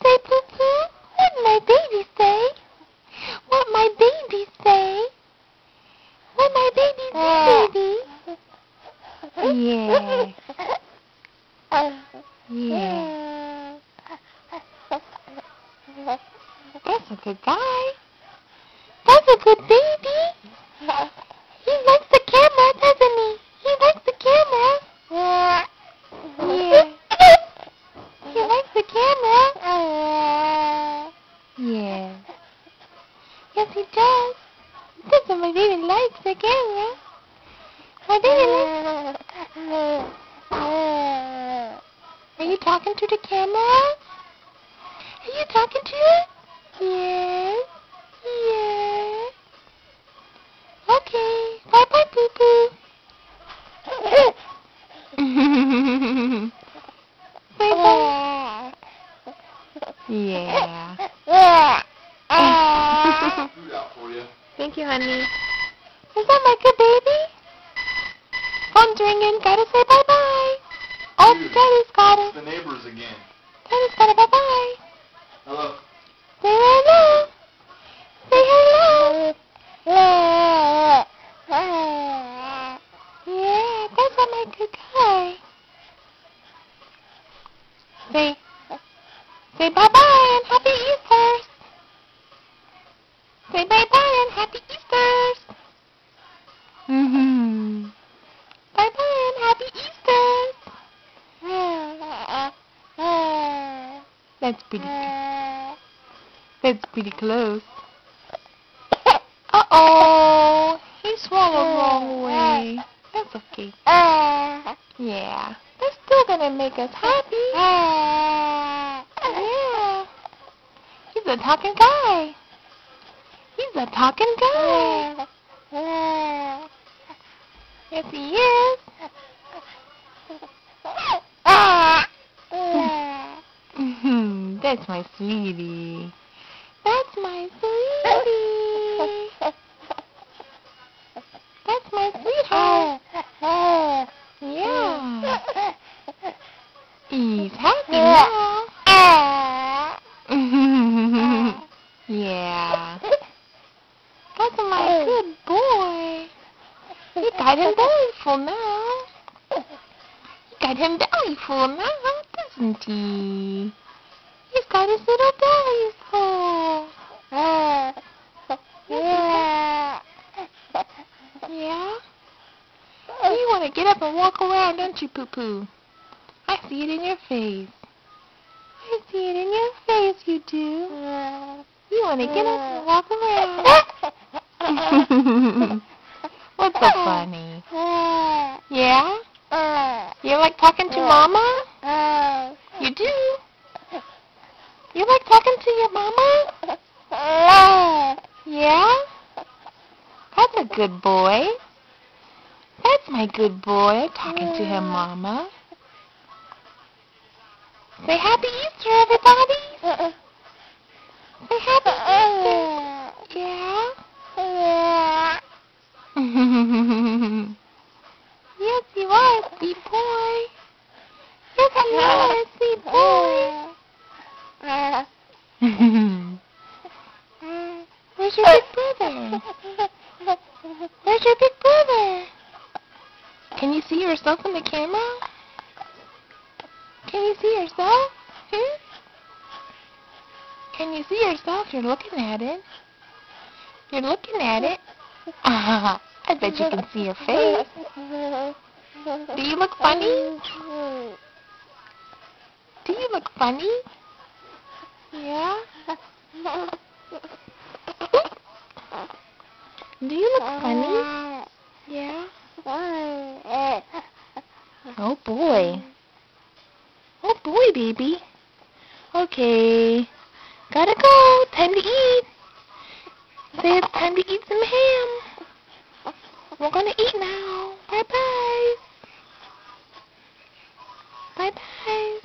say, Poo-Poo? What my baby say? What my baby say? What my baby say, baby? Yeah. Yeah. That's a good guy. That's a good baby. He likes the camera, doesn't he? He likes the camera. Yeah. He likes the camera. Yeah. Yes, he does. That's what my baby likes, the camera. My baby likes... Are you talking to the camera? Are you talking to it? Yes. Yes. Okay. Bye-bye, Poo-Poo. Bye-bye. Yeah. Thank you, honey. Is that my good baby? Phone's ringing. Gotta say bye-bye. Oh, Daddy's got it. The neighbors again. Daddy's got it. Bye-bye. Hello. Say hello. Say hello. Yeah, that's not my good guy. Say bye-bye and happy Easter. Say bye-bye and happy Easter. Bye-bye and happy Easter. That's pretty close. Uh-oh. He swallowed wrong way. That's okay. Yeah. That's still gonna make us happy. Yeah. He's a talking guy. He's a talking guy. Yes, he is. That's my sweetie. That's my sweetie. That's my sweetheart. Yeah. He's happy now. Yeah. That's my good boy. You got him bellyful now. You got him bellyful now, doesn't he? He's got his little belly full. Yeah. Yeah? You want to get up and walk around, don't you, Poo-Poo? I see it in your face. I see it in your face, you do. You want to get up and walk around. What's so funny? Yeah? You like talking to Mama? You do? You like talking to your Mama? Yeah? That's a good boy. That's my good boy, talking to him, Mama. Say Happy Easter, everybody. Say Happy Easter. Yeah? Yes, you are a sweet boy. Yes, you are a sweet boy. Where's your big brother? Where's your big brother? Can you see yourself in the camera? Can you see yourself? Can you see yourself? You're looking at it. You're looking at it. I bet you can see your face. Do you look funny? Do you look funny? Yeah? Do you look funny? Yeah? Oh boy. Oh boy, baby. Okay. Gotta go. Time to eat. Say it's time to eat some ham. We're gonna eat now. Bye-bye. Bye-bye.